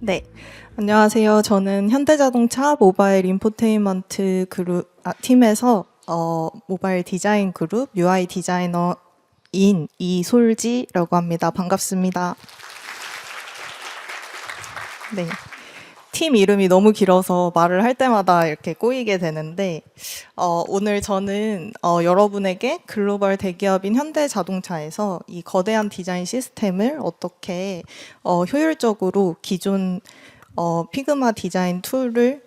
네, 안녕하세요. 저는 현대자동차 모바일 인포테인먼트 팀에서 모바일 디자인 그룹 UI 디자이너인 이솔지라고 합니다. 반갑습니다. 네, 팀 이름이 너무 길어서 말을 할 때마다 이렇게 꼬이게 되는데 오늘 저는 여러분에게 글로벌 대기업인 현대자동차에서 이 거대한 디자인 시스템을 어떻게 효율적으로 기존 피그마 디자인 툴의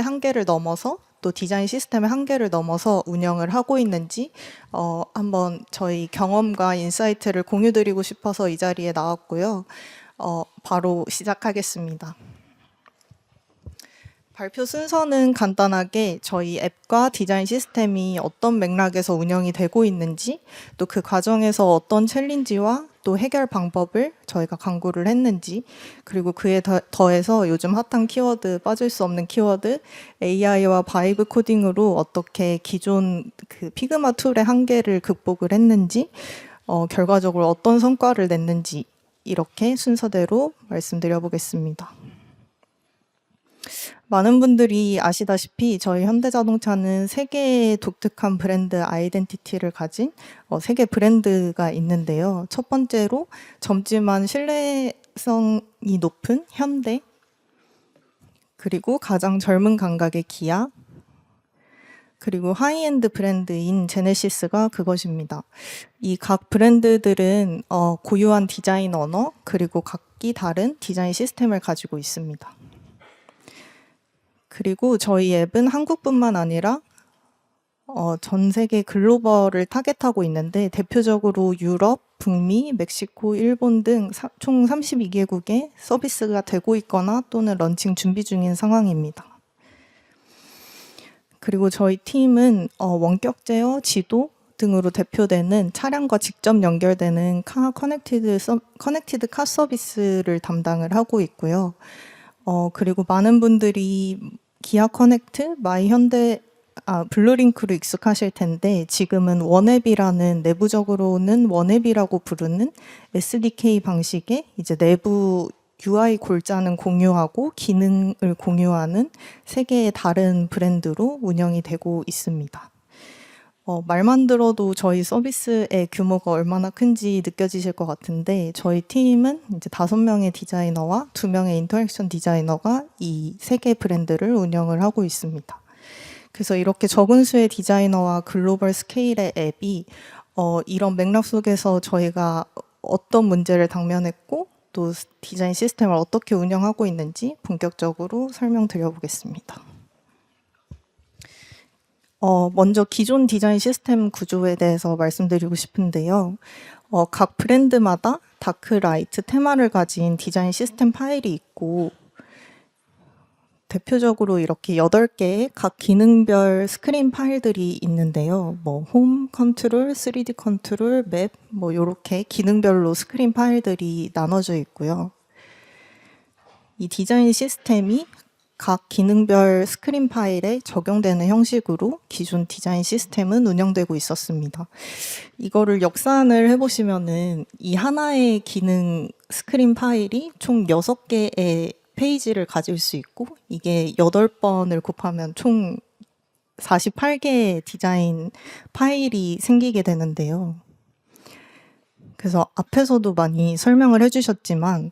한계를 넘어서 또 디자인 시스템의 한계를 넘어서 운영을 하고 있는지 한번 저희 경험과 인사이트를 공유드리고 싶어서 이 자리에 나왔고요. 바로 시작하겠습니다. 발표 순서는 간단하게 저희 앱과 디자인 시스템이 어떤 맥락에서 운영이 되고 있는지, 또 그 과정에서 어떤 챌린지와 또 해결 방법을 저희가 강구를 했는지, 그리고 그에 더해서 요즘 핫한 키워드, 빠질 수 없는 키워드, AI와 바이브 코딩으로 어떻게 기존 그 피그마 툴의 한계를 극복을 했는지, 결과적으로 어떤 성과를 냈는지, 이렇게 순서대로 말씀드려 보겠습니다. 많은 분들이 아시다시피 저희 현대자동차는 세 개의 독특한 브랜드 아이덴티티를 가진 세 개 브랜드가 있는데요. 첫 번째로 젊지만 신뢰성이 높은 현대, 그리고 가장 젊은 감각의 기아, 그리고 하이엔드 브랜드인 제네시스가 그것입니다. 이 각 브랜드들은 고유한 디자인 언어, 그리고 각기 다른 디자인 시스템을 가지고 있습니다. 그리고 저희 앱은 한국뿐만 아니라 전 세계 글로벌을 타겟하고 있는데 대표적으로 유럽, 북미, 멕시코, 일본 등 총 32개국에 서비스가 되고 있거나 또는 런칭 준비 중인 상황입니다. 그리고 저희 팀은 원격 제어, 지도 등으로 대표되는 차량과 직접 연결되는 커넥티드 카 서비스를 담당을 하고 있고요. 그리고 많은 분들이 기아 커넥트, 마이 현대, 블루링크로 익숙하실 텐데 지금은 원앱이라는 내부적으로는 원앱이라고 부르는 SDK 방식의 이제 내부 UI 골자는 공유하고 기능을 공유하는 세 개의 다른 브랜드로 운영이 되고 있습니다. 말만 들어도 저희 서비스의 규모가 얼마나 큰지 느껴지실 것 같은데 저희 팀은 이제 5명의 디자이너와 2명의 인터랙션 디자이너가 이 세 개 브랜드를 운영을 하고 있습니다. 그래서 이렇게 적은 수의 디자이너와 글로벌 스케일의 앱이 이런 맥락 속에서 저희가 어떤 문제를 당면했고 또 디자인 시스템을 어떻게 운영하고 있는지 본격적으로 설명드려 보겠습니다. 먼저 기존 디자인 시스템 구조에 대해서 말씀드리고 싶은데요. 각 브랜드마다 다크, 라이트, 테마를 가진 디자인 시스템 파일이 있고 대표적으로 이렇게 8개의 각 기능별 스크린 파일들이 있는데요. 홈 컨트롤, 3D 컨트롤, 맵, 이렇게 기능별로 스크린 파일들이 나눠져 있고요. 이 디자인 시스템이 각 기능별 스크린 파일에 적용되는 형식으로 기존 디자인 시스템은 운영되고 있었습니다. 이거를 역산을 해보시면은 이 하나의 기능 스크린 파일이 총 6개의 페이지를 가질 수 있고 이게 8번을 곱하면 총 48개의 디자인 파일이 생기게 되는데요. 그래서 앞에서도 많이 설명을 해주셨지만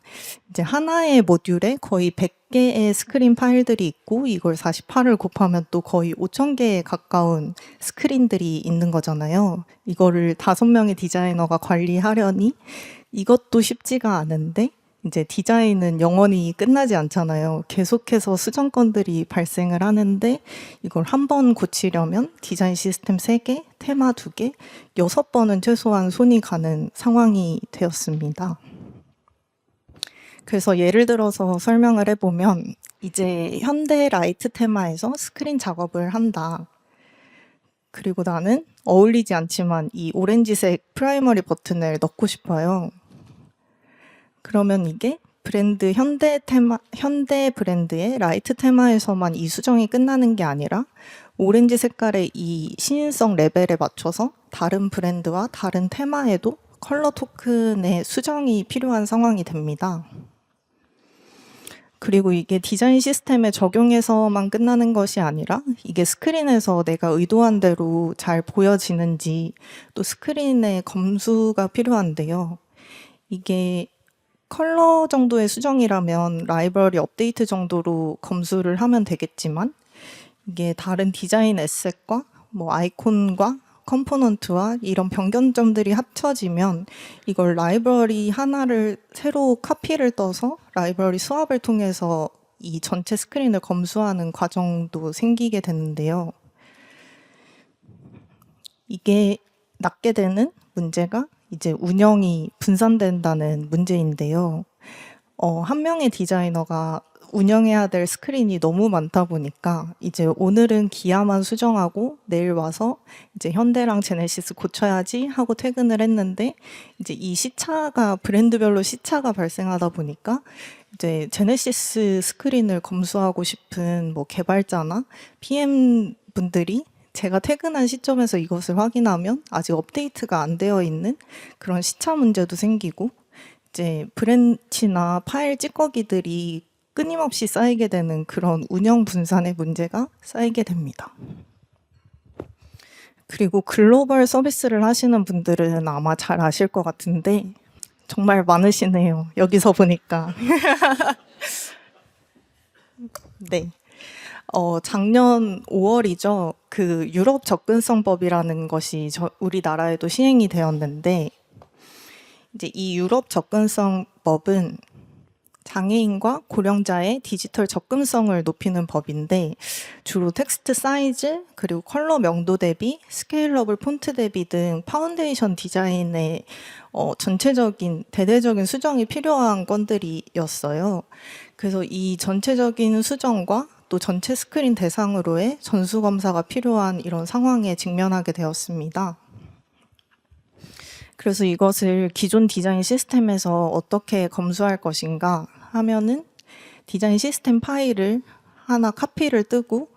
이제 하나의 모듈에 거의 100개의 스크린 파일들이 있고 이걸 48을 곱하면 또 거의 5,000개에 가까운 스크린들이 있는 거잖아요. 이거를 5명의 디자이너가 관리하려니 이것도 쉽지가 않은데 이제 디자인은 영원히 끝나지 않잖아요. 계속해서 수정 건들이 발생을 하는데 이걸 한 번 고치려면 디자인 시스템 3개, 테마 2개, 6번은 최소한 손이 가는 상황이 되었습니다. 그래서 예를 들어서 설명을 해보면 이제 현대 라이트 테마에서 스크린 작업을 한다. 그리고 나는 어울리지 않지만 이 오렌지색 프라이머리 버튼을 넣고 싶어요. 그러면 이게 브랜드 현대 브랜드의 라이트 테마에서만 이 수정이 끝나는 게 아니라 오렌지 색깔의 이 신인성 레벨에 맞춰서 다른 브랜드와 다른 테마에도 컬러 토큰의 수정이 필요한 상황이 됩니다. 그리고 이게 디자인 시스템에 적용해서만 끝나는 것이 아니라 이게 스크린에서 내가 의도한 대로 잘 보여지는지 또 스크린에 검수가 필요한데요. 이게 컬러 정도의 수정이라면 라이브러리 업데이트 정도로 검수를 하면 되겠지만 이게 다른 디자인 에셋과 뭐 아이콘과 컴포넌트와 이런 변경점들이 합쳐지면 이걸 라이브러리 하나를 새로 카피를 떠서 라이브러리 수합을 통해서 이 전체 스크린을 검수하는 과정도 생기게 되는데요. 이게 낳게 되는 문제가 이제 운영이 분산된다는 문제인데요. 한 명의 디자이너가 운영해야 될 스크린이 너무 많다 보니까 이제 오늘은 기아만 수정하고 내일 와서 이제 현대랑 제네시스 고쳐야지 하고 퇴근을 했는데 이제 이 시차가 브랜드별로 시차가 발생하다 보니까 이제 제네시스 스크린을 검수하고 싶은 뭐 개발자나 PM 분들이 제가 퇴근한 시점에서 이것을 확인하면 아직 업데이트가 안 되어 있는 그런 시차 문제도 생기고 이제 브랜치나 파일 찌꺼기들이 끊임없이 쌓이게 되는 그런 운영 분산의 문제가 쌓이게 됩니다. 그리고 글로벌 서비스를 하시는 분들은 아마 잘 아실 것 같은데 정말 많으시네요. 여기서 보니까. 네. 작년 5월이죠. 그 유럽 접근성법이라는 것이 우리나라에도 시행이 되었는데 이제 이 유럽 접근성법은 장애인과 고령자의 디지털 접근성을 높이는 법인데 주로 텍스트 사이즈, 그리고 컬러 명도 대비, 스케일러블 폰트 대비 등 파운데이션 디자인의 전체적인 대대적인 수정이 필요한 건들이었어요. 그래서 이 전체적인 수정과 또 전체 스크린 대상으로의 전수검사가 필요한 이런 상황에 직면하게 되었습니다. 그래서 이것을 기존 디자인 시스템에서 어떻게 검수할 것인가 하면은 디자인 시스템 파일을 하나 카피를 뜨고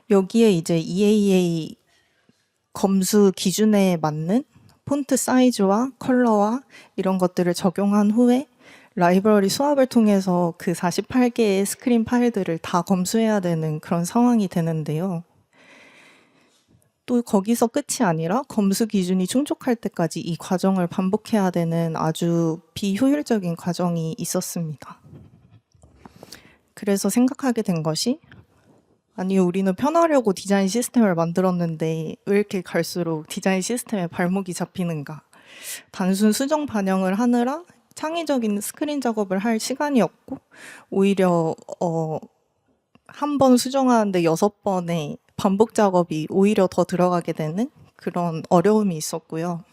여기에 이제 EAA 검수 기준에 맞는 폰트 사이즈와 컬러와 이런 것들을 적용한 후에 라이브러리 수합을 통해서 그 48개의 스크린 파일들을 다 검수해야 되는 그런 상황이 되는데요. 또 거기서 끝이 아니라 검수 기준이 충족할 때까지 이 과정을 반복해야 되는 아주 비효율적인 과정이 있었습니다. 그래서 생각하게 된 것이 아니 우리는 편하려고 디자인 시스템을 만들었는데 왜 이렇게 갈수록 디자인 시스템에 발목이 잡히는가. 단순 수정 반영을 하느라 창의적인 스크린 작업을 할 시간이 없고 오히려 한 번 수정하는데 6번의 반복 작업이 오히려 더 들어가게 되는 그런 어려움이 있었고요.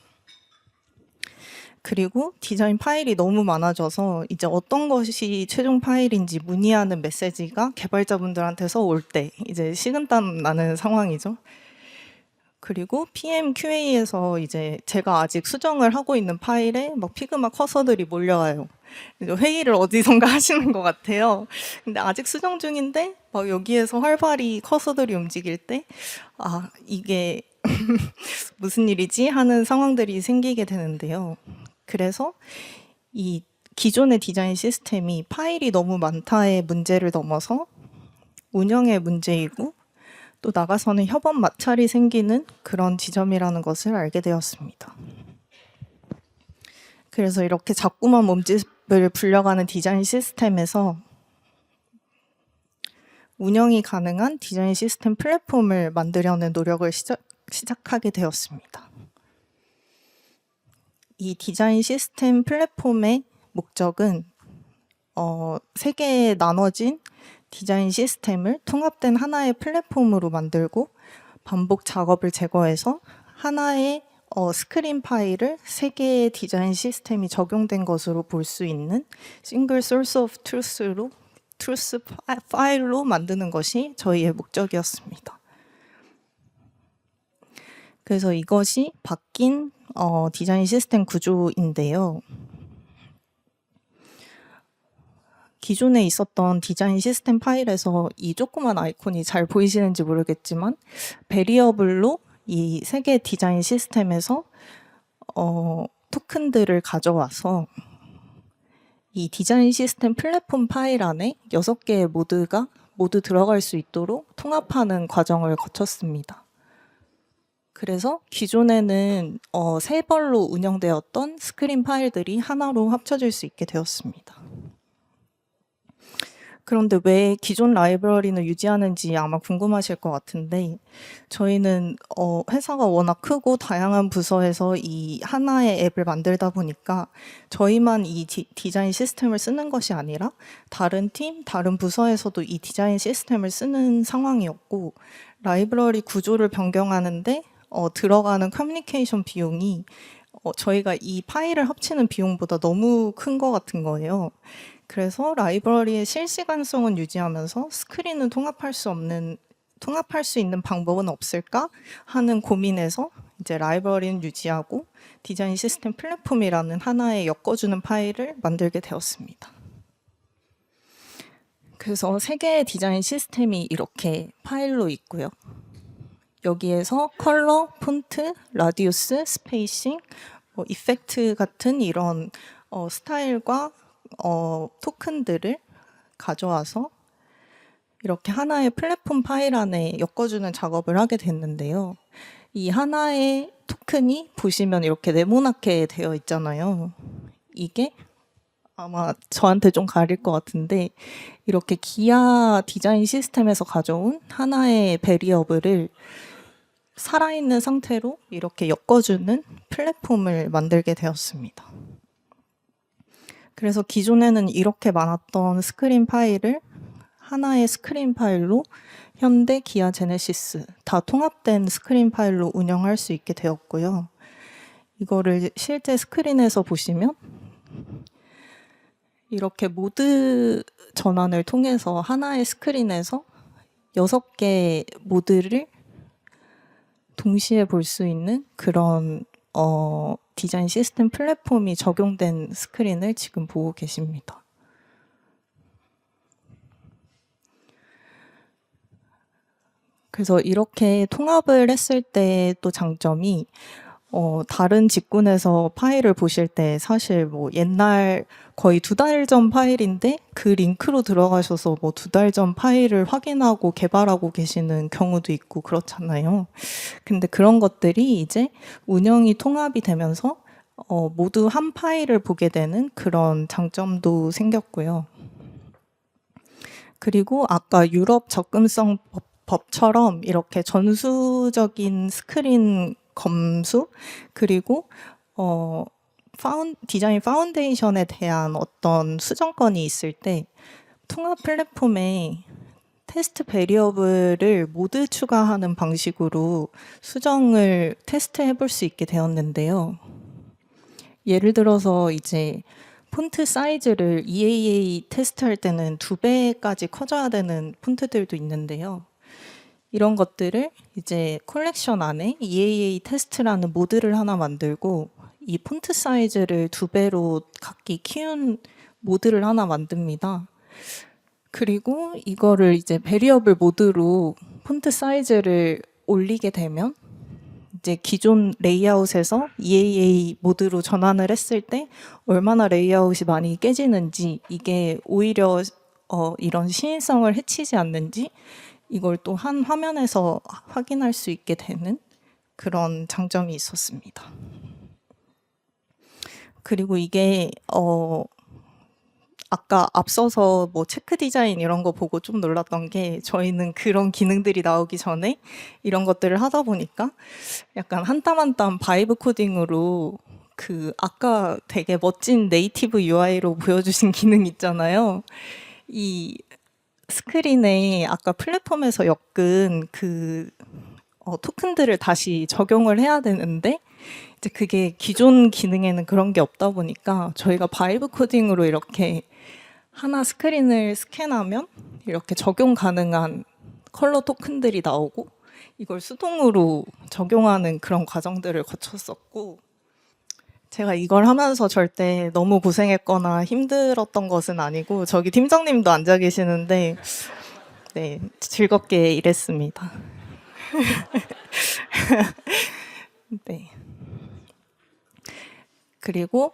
그리고 디자인 파일이 너무 많아져서 이제 어떤 것이 최종 파일인지 문의하는 메시지가 개발자분들한테서 올 때 이제 식은땀 나는 상황이죠. 그리고 PM QA에서 이제 제가 아직 수정을 하고 있는 파일에 막 피그마 커서들이 몰려와요. 회의를 어디선가 하시는 것 같아요. 근데 아직 수정 중인데 막 여기에서 활발히 커서들이 움직일 때 이게 무슨 일이지 하는 상황들이 생기게 되는데요. 그래서 이 기존의 디자인 시스템이 파일이 너무 많다의 문제를 넘어서 운영의 문제이고 또 나가서는 협업 마찰이 생기는 그런 지점이라는 것을 알게 되었습니다. 그래서 이렇게 자꾸만 몸집을 불려가는 디자인 시스템에서 운영이 가능한 디자인 시스템 플랫폼을 만들려는 노력을 시작하게 되었습니다. 이 디자인 시스템 플랫폼의 목적은 3개에 나눠진 디자인 시스템을 통합된 하나의 플랫폼으로 만들고 반복 작업을 제거해서 하나의 스크린 파일을 3개의 디자인 시스템이 적용된 것으로 볼 수 있는 싱글 소스 오브 트루스 파일로 만드는 것이 저희의 목적이었습니다. 그래서 이것이 바뀐 디자인 시스템 구조인데요. 기존에 있었던 디자인 시스템 파일에서 이 조그만 아이콘이 잘 보이시는지 모르겠지만 베리어블로 이 3개 디자인 시스템에서 토큰들을 가져와서 이 디자인 시스템 플랫폼 파일 안에 6개의 모드가 모두 들어갈 수 있도록 통합하는 과정을 거쳤습니다. 그래서 기존에는 3벌로 운영되었던 스크린 파일들이 하나로 합쳐질 수 있게 되었습니다. 그런데 왜 기존 라이브러리는 유지하는지 아마 궁금하실 것 같은데, 저희는 회사가 워낙 크고 다양한 부서에서 이 하나의 앱을 만들다 보니까 저희만 이 디자인 시스템을 쓰는 것이 아니라 다른 팀, 다른 부서에서도 이 디자인 시스템을 쓰는 상황이었고, 라이브러리 구조를 변경하는데 들어가는 커뮤니케이션 비용이 저희가 이 파일을 합치는 비용보다 너무 큰 것 같은 거예요. 그래서 라이브러리의 실시간성은 유지하면서 스크린은 통합할 수 있는 방법은 없을까 하는 고민에서 이제 라이브러리는 유지하고 디자인 시스템 플랫폼이라는 하나의 엮어주는 파일을 만들게 되었습니다. 그래서 3개의 디자인 시스템이 이렇게 파일로 있고요. 여기에서 컬러, 폰트, 라디우스, 스페이싱, 이펙트 같은 이런 스타일과 토큰들을 가져와서 이렇게 하나의 플랫폼 파일 안에 엮어주는 작업을 하게 됐는데요. 이 하나의 토큰이 보시면 이렇게 네모나게 되어 있잖아요. 이게 아마 저한테 좀 가릴 것 같은데, 이렇게 기아 디자인 시스템에서 가져온 하나의 베리어블을 살아있는 상태로 이렇게 엮어주는 플랫폼을 만들게 되었습니다. 그래서 기존에는 이렇게 많았던 스크린 파일을 하나의 스크린 파일로 현대, 기아, 제네시스 다 통합된 스크린 파일로 운영할 수 있게 되었고요. 이거를 실제 스크린에서 보시면 이렇게 모드 전환을 통해서 하나의 스크린에서 6개 모드를 동시에 볼 수 있는 그런 디자인 시스템 플랫폼이 적용된 스크린을 지금 보고 계십니다. 그래서 이렇게 통합을 했을 때 또 장점이 다른 직군에서 파일을 보실 때 사실 뭐 옛날 거의 2달 전 파일인데 그 링크로 들어가셔서 뭐 2달 전 파일을 확인하고 개발하고 계시는 경우도 있고 그렇잖아요. 근데 그런 것들이 이제 운영이 통합이 되면서 모두 한 파일을 보게 되는 그런 장점도 생겼고요. 그리고 아까 유럽 접근성 법처럼 이렇게 전수적인 스크린 검수, 그리고 디자인 파운데이션에 대한 어떤 수정권이 있을 때 통합 플랫폼에 테스트 베리어블을 모두 추가하는 방식으로 수정을 테스트해 볼 수 있게 되었는데요. 예를 들어서 이제 폰트 사이즈를 EAA 테스트할 때는 2배까지 커져야 되는 폰트들도 있는데요. 이런 것들을 이제 컬렉션 안에 EAA 테스트라는 모드를 하나 만들고 이 폰트 사이즈를 2배로 각기 키운 모드를 하나 만듭니다. 그리고 이거를 이제 베리어블 모드로 폰트 사이즈를 올리게 되면 이제 기존 레이아웃에서 EAA 모드로 전환을 했을 때 얼마나 레이아웃이 많이 깨지는지, 이게 오히려 이런 신인성을 해치지 않는지 이걸 또 한 화면에서 확인할 수 있게 되는 그런 장점이 있었습니다. 그리고 이게 아까 앞서서 뭐 체크 디자인 이런 거 보고 좀 놀랐던 게, 저희는 그런 기능들이 나오기 전에 이런 것들을 하다 보니까 약간 한 땀 한 땀 바이브 코딩으로 그 아까 되게 멋진 네이티브 UI로 보여주신 기능 있잖아요. 이 스크린에 아까 플랫폼에서 엮은 그 토큰들을 다시 적용을 해야 되는데 이제 그게 기존 기능에는 그런 게 없다 보니까 저희가 바이브 코딩으로 이렇게 하나 스크린을 스캔하면 이렇게 적용 가능한 컬러 토큰들이 나오고 이걸 수동으로 적용하는 그런 과정들을 거쳤었고, 제가 이걸 하면서 절대 너무 고생했거나 힘들었던 것은 아니고, 저기 팀장님도 앉아 계시는데 네, 즐겁게 일했습니다. 네. 그리고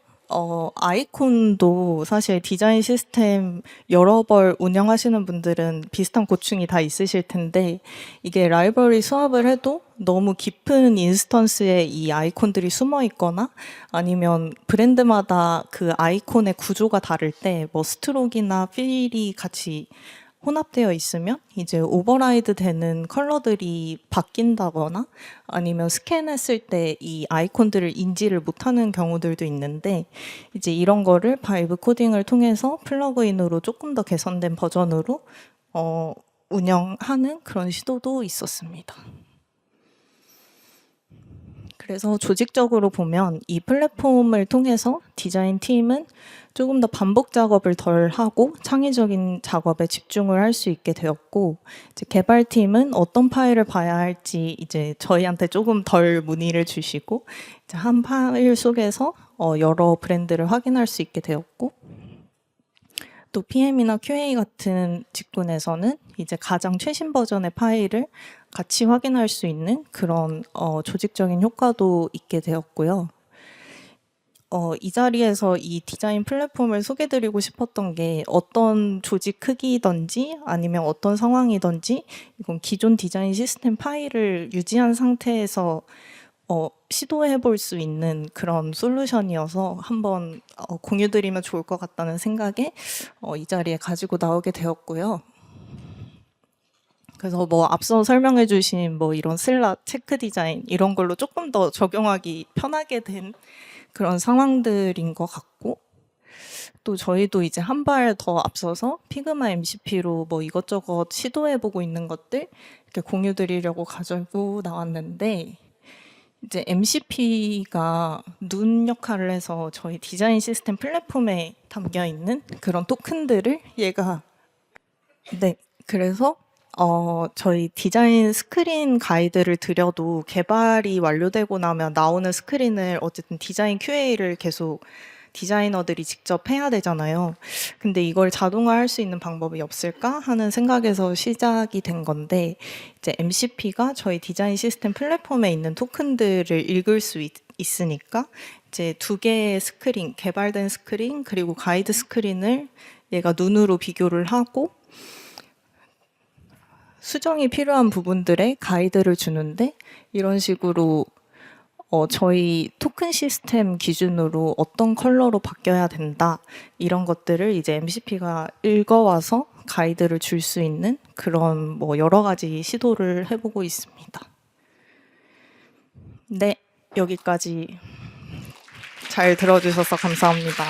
아이콘도 사실 디자인 시스템 여러 벌 운영하시는 분들은 비슷한 고충이 다 있으실 텐데, 이게 라이브러리 수합을 해도 너무 깊은 인스턴스에 이 아이콘들이 숨어 있거나, 아니면 브랜드마다 그 아이콘의 구조가 다를 때, 뭐 스트로크나 필이 같이 혼합되어 있으면 이제 오버라이드 되는 컬러들이 바뀐다거나, 아니면 스캔했을 때 이 아이콘들을 인지를 못하는 경우들도 있는데, 이제 이런 거를 바이브 코딩을 통해서 플러그인으로 조금 더 개선된 버전으로 운영하는 그런 시도도 있었습니다. 그래서 조직적으로 보면 이 플랫폼을 통해서 디자인 팀은 조금 더 반복 작업을 덜 하고 창의적인 작업에 집중을 할 수 있게 되었고, 이제 개발팀은 어떤 파일을 봐야 할지 이제 저희한테 조금 덜 문의를 주시고, 이제 한 파일 속에서 여러 브랜드를 확인할 수 있게 되었고, 또 PM이나 QA 같은 직군에서는 이제 가장 최신 버전의 파일을 같이 확인할 수 있는 그런 조직적인 효과도 있게 되었고요. 이 자리에서 이 디자인 플랫폼을 소개드리고 싶었던 게, 어떤 조직 크기든지 아니면 어떤 상황이든지 이건 기존 디자인 시스템 파일을 유지한 상태에서 시도해 볼 수 있는 그런 솔루션이어서 한번 공유드리면 좋을 것 같다는 생각에 이 자리에 가지고 나오게 되었고요. 그래서 뭐 앞서 설명해 주신 뭐 이런 슬롯, 체크 디자인 이런 걸로 조금 더 적용하기 편하게 된 그런 상황들인 것 같고, 또 저희도 이제 한 발 더 앞서서 피그마 MCP로 뭐 이것저것 시도해 보고 있는 것들 이렇게 공유드리려고 가지고 나왔는데, 이제 MCP가 눈 역할을 해서 저희 디자인 시스템 플랫폼에 담겨 있는 그런 토큰들을 얘가, 네, 그래서 저희 디자인 스크린 가이드를 드려도 개발이 완료되고 나면 나오는 스크린을 어쨌든 디자인 QA를 계속 디자이너들이 직접 해야 되잖아요. 근데 이걸 자동화할 수 있는 방법이 없을까 하는 생각에서 시작이 된 건데, 이제 MCP가 저희 디자인 시스템 플랫폼에 있는 토큰들을 읽을 수 있으니까 이제 두 개의 스크린, 개발된 스크린 그리고 가이드 스크린을 얘가 눈으로 비교를 하고 수정이 필요한 부분들의 가이드를 주는데, 이런 식으로 저희 토큰 시스템 기준으로 어떤 컬러로 바뀌어야 된다 이런 것들을 이제 MCP가 읽어와서 가이드를 줄 수 있는 그런 뭐 여러 가지 시도를 해보고 있습니다. 네, 여기까지 잘 들어주셔서 감사합니다.